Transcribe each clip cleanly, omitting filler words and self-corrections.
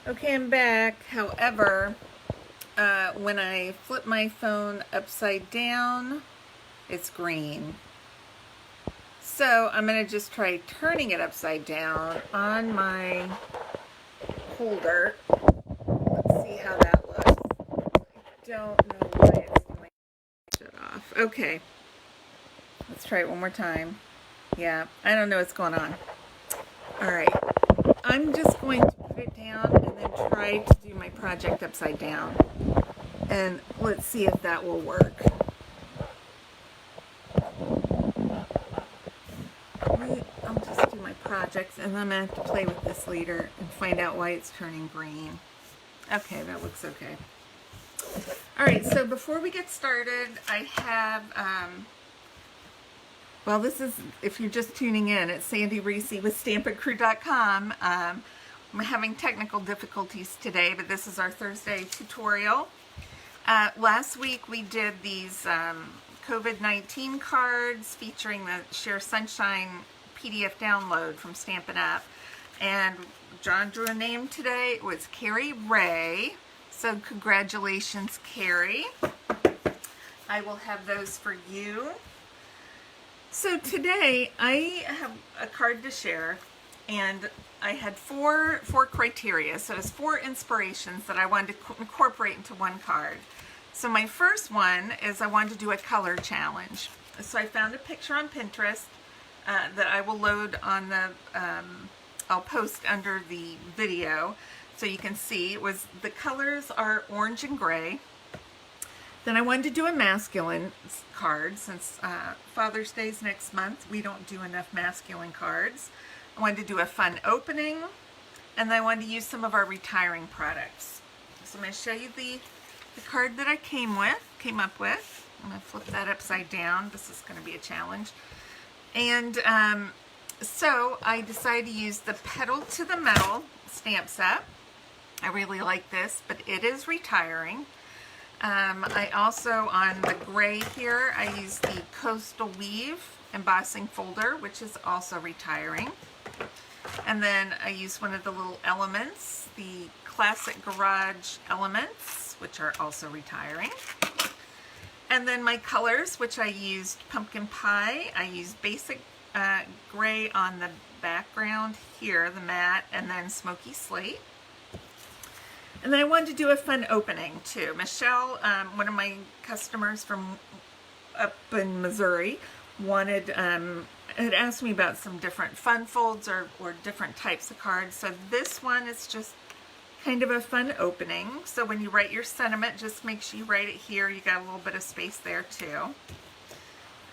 Okay, I'm back. However, when I flip my phone upside down, it's green. So I'm going to just try turning it upside down on my holder. Let's see how that looks. I don't know why it's doing shut off. Okay, let's try it one more time. Yeah, I don't know what's going on. All right, I'm just going to put it down and then try to do my project upside down. And let's see if that will work. I'll just do my projects and then I'm going to have to play with this leader and find out why it's turning green. Okay, that looks okay. All right, so before we get started, I have, well, this is, if you're just tuning in, it's Sandy Reese with StampItCrew.com. I'm having technical difficulties today, but this is our Thursday tutorial. Last week we did these COVID-19 cards featuring the Share Sunshine PDF download from Stampin' Up. And John drew a name today. It was Carrie Ray. So congratulations, Carrie. I will have those for you. So today I have a card to share, and I had four criteria. So it's 4 inspirations that I wanted to incorporate into one card. So my first one is I wanted to do a color challenge. So I found a picture on Pinterest that I will load on the, I'll post under the video so you can see. It was, the colors are orange and gray. Then I wanted to do a masculine card since Father's Day is next month. We don't do enough masculine cards. I wanted to do a fun opening, and I wanted to use some of our retiring products. So I'm going to show you the card that I came up with. I'm going to flip that upside down. This is going to be a challenge. And so I decided to use the Pedal to the Metal stamp set. I really like this, but it is retiring. I also, on the gray here, I used the Coastal Weave embossing folder, which is also retiring. And then I used one of the little elements, the Classic Garage elements, which are also retiring. And then my colors, which I used Pumpkin Pie. I used basic gray on the background here, the matte, and then Smoky Slate. And then I wanted to do a fun opening too. Michelle, one of my customers from up in Missouri, had asked me about some different fun folds or different types of cards. So this one is just kind of a fun opening. So when you write your sentiment, just make sure you write it here. You got a little bit of space there too.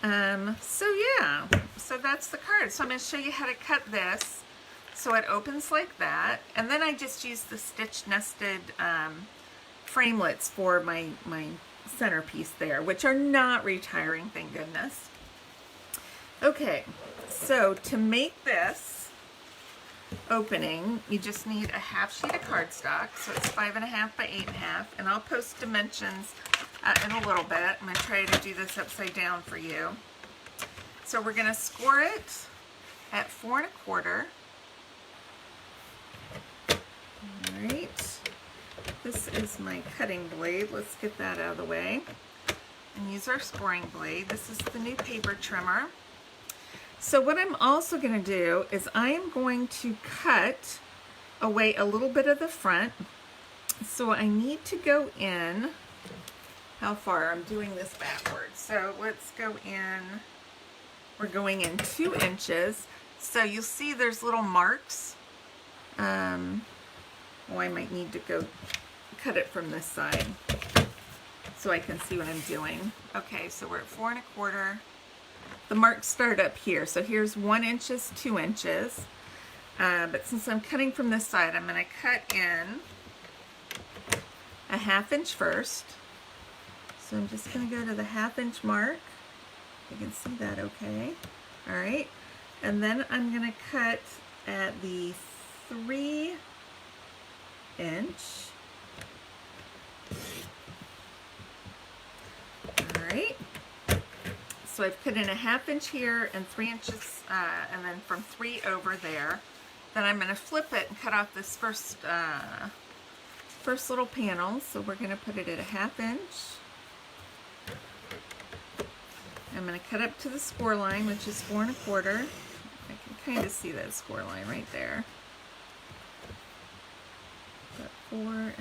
So yeah, so that's the card. So I'm going to show you how to cut this. So it opens like that, and then I just use the stitch nested framelits for my centerpiece there, which are not retiring, thank goodness. Okay, so to make this opening, you just need a half sheet of cardstock, so it's 5.5 by 8.5, and I'll post dimensions in a little bit. I'm going to try to do this upside down for you. So we're going to score it at 4 1/4. Alright, this is my cutting blade. Let's get that out of the way and use our scoring blade. This is the new paper trimmer. So what I'm also going to do is I am going to cut away a little bit of the front. So I need to go in, how far? I'm doing this backwards. So let's go in, we're going in 2 inches. So you'll see there's little marks. Oh, I might need to go cut it from this side so I can see what I'm doing. Okay, so we're at 4 1/4. The marks start up here. So here's 1 inch, 2 inches. But since I'm cutting from this side, I'm going to cut in a 1/2 inch first. So I'm just going to go to the 1/2 inch mark. You can see that okay. All right. And then I'm going to cut at the 3 inch. All right. So I've put in a 1/2 inch here and 3 inches, and then from 3 over there. Then I'm going to flip it and cut off this first little panel. So we're going to put it at a 1/2 inch. I'm going to cut up to the score line, which is 4 1/4. I can kind of see that score line right there. Got 4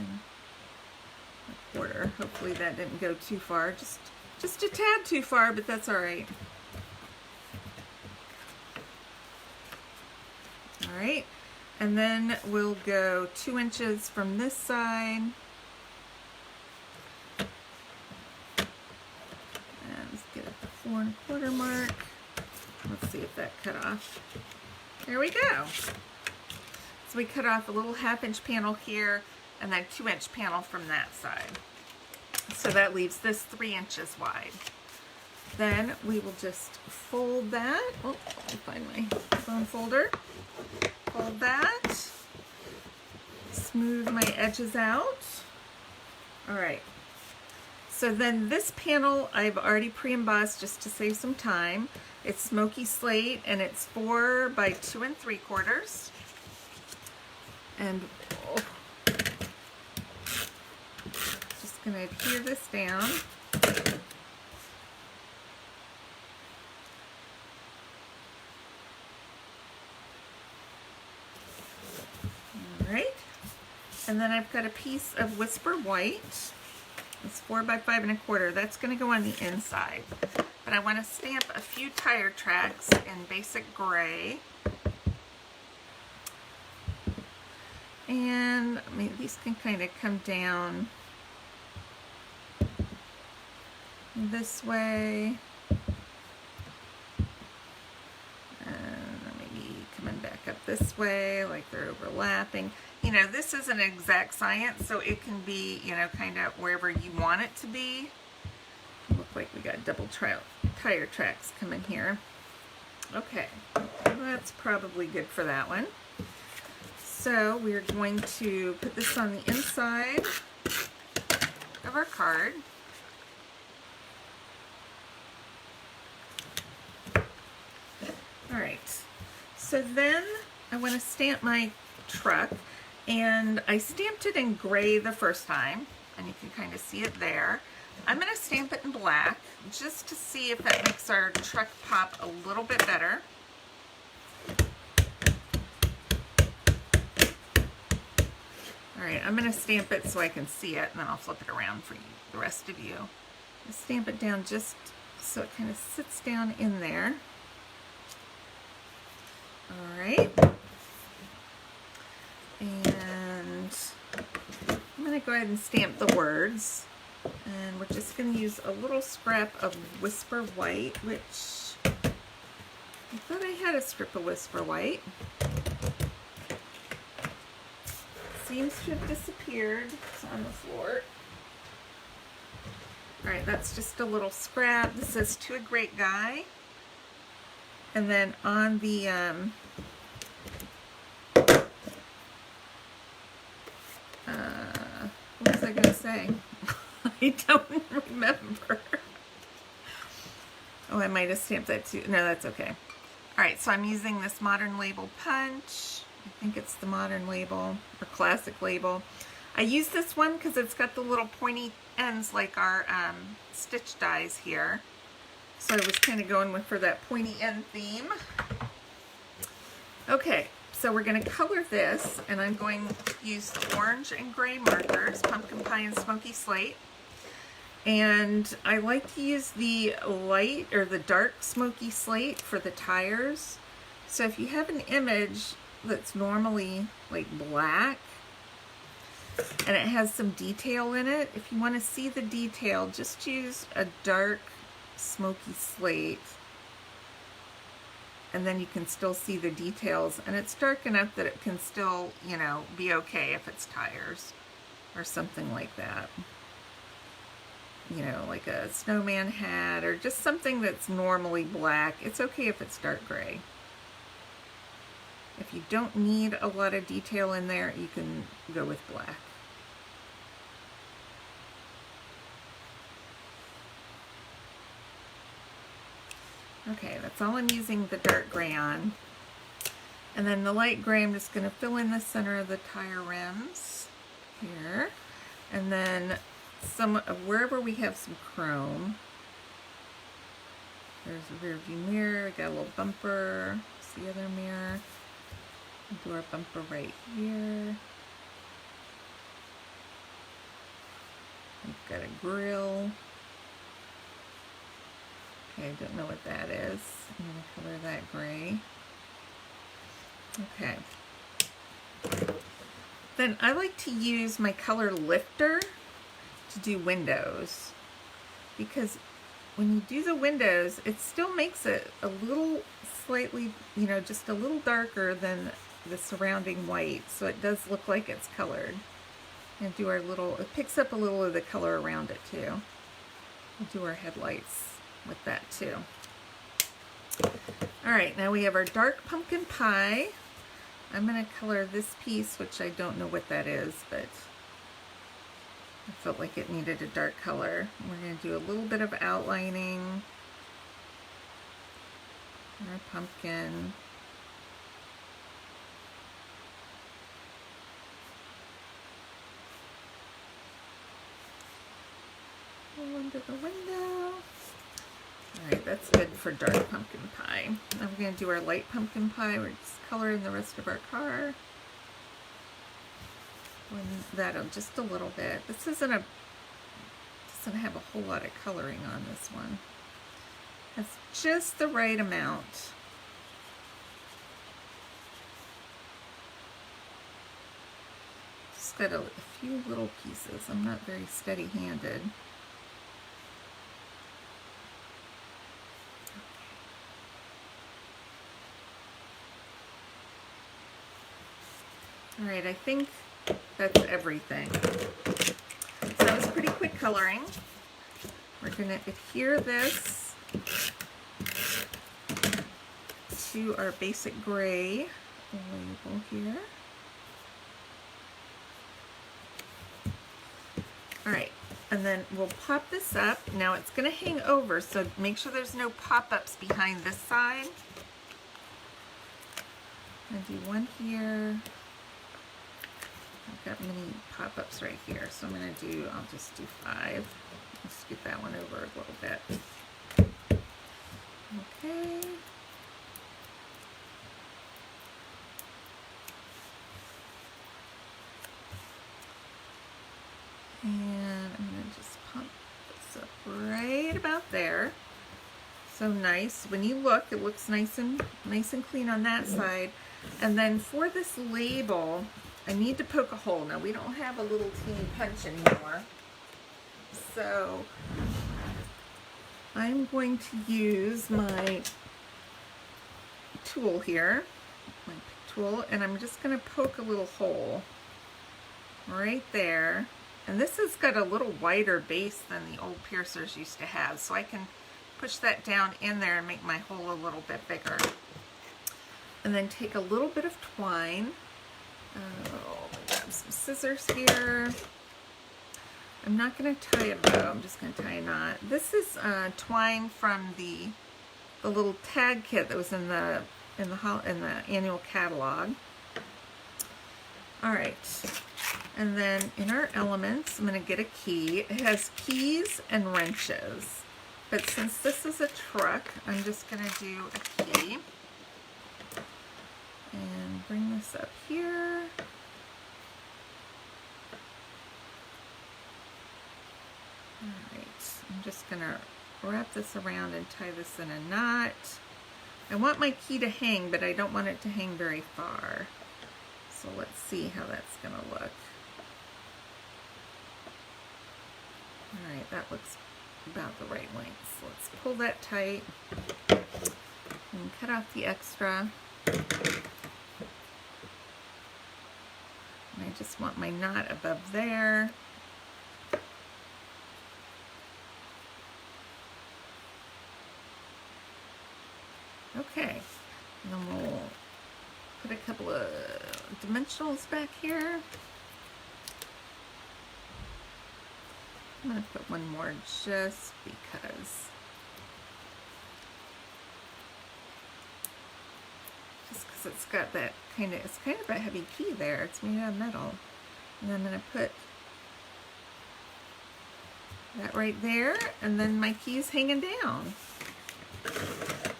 1/4. Hopefully that didn't go too far. Just a tad too far, but that's all right. All right, and then we'll go 2 inches from this side. And let's get at the 4 1/4 mark. Let's see if that cut off. There we go. So we cut off a little 1/2 inch panel here and then 2 inch panel from that side. So that leaves this 3 inches wide. Then we will just fold that. Oh, let me find my bone folder. Fold that. Smooth my edges out. All right. So then this panel I've already pre-embossed just to save some time. It's smoky slate and it's 4 by 2 3/4. And just gonna adhere this down. All right. And then I've got a piece of Whisper White. It's 4 by 5 1/4. That's going to go on the inside. But I want to stamp a few tire tracks in basic gray. And I mean, these can kind of come down this way. And maybe coming back up this way, like they're overlapping. You know, this isn't exact science, so it can be, you know, kind of wherever you want it to be. Look like we got double tire tracks coming here. Okay, that's probably good for that one. So we're going to put this on the inside of our card. All right, so then I want to stamp my truck. And I stamped it in gray the first time, and you can kind of see it there. I'm going to stamp it in black just to see if that makes our truck pop a little bit better. All right, I'm going to stamp it so I can see it, and then I'll flip it around for you, the rest of you. I'll stamp it down just so it kind of sits down in there. All right. And I'm going to go ahead and stamp the words. And we're just going to use a little scrap of Whisper White, which I thought I had a strip of Whisper White. Seems to have disappeared. It's on the floor. Alright, that's just a little scrap. This says, "To a Great Guy." And then on the what was I going to say? I don't remember. Oh, I might have stamped that too. No, that's okay. Alright, so I'm using this Modern Label punch. I think it's the Modern Label or Classic Label. I use this one because it's got the little pointy ends like our stitch dies here. So I was kind of going for that pointy end theme. Okay. So we're going to color this, and I'm going to use the orange and gray markers, Pumpkin Pie and Smoky Slate. And I like to use the light or the dark Smoky Slate for the tires. So if you have an image that's normally like black and it has some detail in it, if you want to see the detail, just use a dark Smoky Slate. And then you can still see the details, and it's dark enough that it can still, you know, be okay if it's tires or something like that. You know, like a snowman hat or just something that's normally black. It's okay if it's dark gray. If you don't need a lot of detail in there, you can go with black. Okay, that's all I'm using the dark gray on. And then the light gray, I'm just going to fill in the center of the tire rims here. And then wherever we have some chrome, there's a rear view mirror, got a little bumper, it's the other mirror. We'll do our bumper right here. We've got a grill. Okay, I don't know what that is. I'm going to color that gray. Okay. Then I like to use my color lifter to do windows, because when you do the windows, it still makes it a little slightly, just a little darker than the surrounding white, so it does look like it's colored. And do our it picks up a little of the color around it too. We'll do our headlights with that too. All right, now we have our dark pumpkin pie. I'm going to color this piece, which I don't know what that is, but I felt like it needed a dark color. We're going to do a little bit of outlining. Our pumpkin. Pull under the window. Alright, that's good for dark pumpkin pie. Now we're going to do our light pumpkin pie. We're just coloring the rest of our car. That'll just a little bit. This doesn't have a whole lot of coloring on this one. It's just the right amount. Just got a few little pieces. I'm not very steady-handed. All right, I think that's everything. So that was pretty quick coloring. We're going to adhere this to our basic gray label here. All right, and then we'll pop this up. Now it's going to hang over, so make sure there's no pop-ups behind this side. I'm going to do one here. I've got many pop-ups right here, so I'll just do 5. Let's scoot that one over a little bit. Okay. And I'm going to just pump this up right about there. So nice. When you look, it looks nice and clean on that side. And then for this label, I need to poke a hole. Now we don't have a little teeny punch anymore. So I'm going to use my tool here, my tool, and I'm just going to poke a little hole right there. And this has got a little wider base than the old piercers used to have, so I can push that down in there and make my hole a little bit bigger. And then take a little bit of twine. Grab some scissors here. I'm not going to tie a bow, I'm just going to tie a knot. This is twine from the little tag kit that was in the annual catalog. All right, and then in our elements, I'm going to get a key. It has keys and wrenches, but since this is a truck, I'm just going to do a key. And bring this up here. Alright, I'm just going to wrap this around and tie this in a knot. I want my key to hang, but I don't want it to hang very far. So let's see how that's going to look. Alright, that looks about the right length. So let's pull that tight and cut off the extra. And I just want my knot above there. Okay, and then we'll put a couple of dimensionals back here. I'm going to put one more just because. this because it's got that it's kind of a heavy key there. It's made out of metal. And I'm going to put that right there, and then my key's hanging down.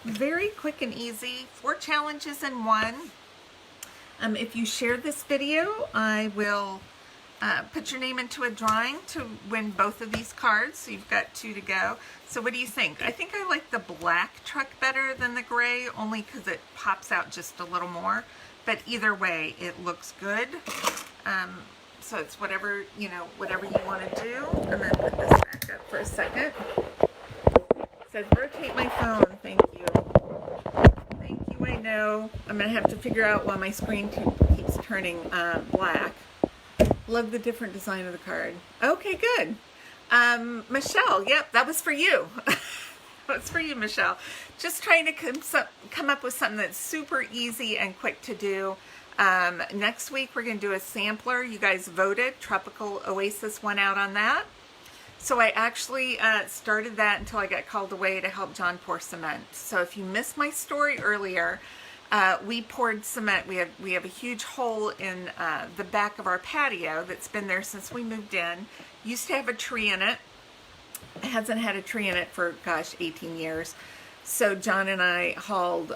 Very quick and easy. 4 challenges in one. If you share this video, I will put your name into a drawing to win both of these cards. So you've got 2 to go. So what do you think? I think I like the black truck better than the gray, only because it pops out just a little more. But either way, it looks good. So it's whatever, whatever you want to do. I'm going to put this back up for a second. It says rotate my phone. Thank you. Thank you, I know. I'm going to have to figure out why my screen keeps turning black. Love the different design of the card. Okay, good. Michelle, yep, that was for you. That's for you, Michelle. Just trying to come up with something that's super easy and quick to do. Next week, we're going to do a sampler. You guys voted. Tropical Oasis won out on that. So I actually started that until I got called away to help John pour cement. So if you missed my story earlier, we poured cement. We have a huge hole in the back of our patio that's been there since we moved in. Used to have a tree in it. It hasn't had a tree in it for, gosh, 18 years. So John and I hauled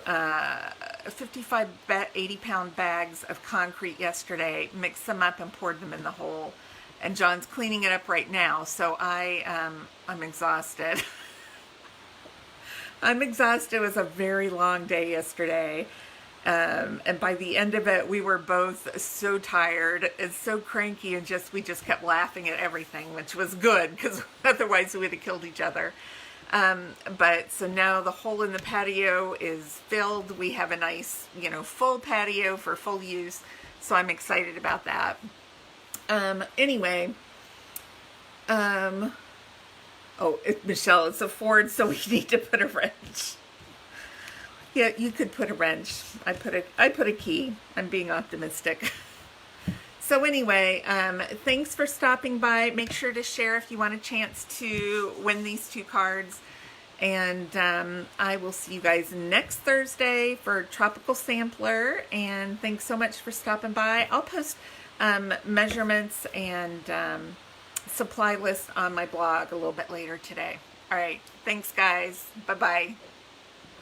55 80-pound bags of concrete yesterday, mixed them up and poured them in the hole. And John's cleaning it up right now, so I'm exhausted. I'm exhausted. It was a very long day yesterday. And by the end of it, we were both so tired and so cranky, and we just kept laughing at everything, which was good, because otherwise we would have killed each other. But so now the hole in the patio is filled. We have a nice, full patio for full use. So I'm excited about that. Anyway, Michelle, it's a Ford, so we need to put a wrench. Yeah, you could put a wrench. I put a key. I'm being optimistic. So anyway, thanks for stopping by. Make sure to share if you want a chance to win these 2 cards. And I will see you guys next Thursday for Tropical Sampler. And thanks so much for stopping by. I'll post measurements and supply list on my blog a little bit later today. All right. Thanks, guys. Bye-bye.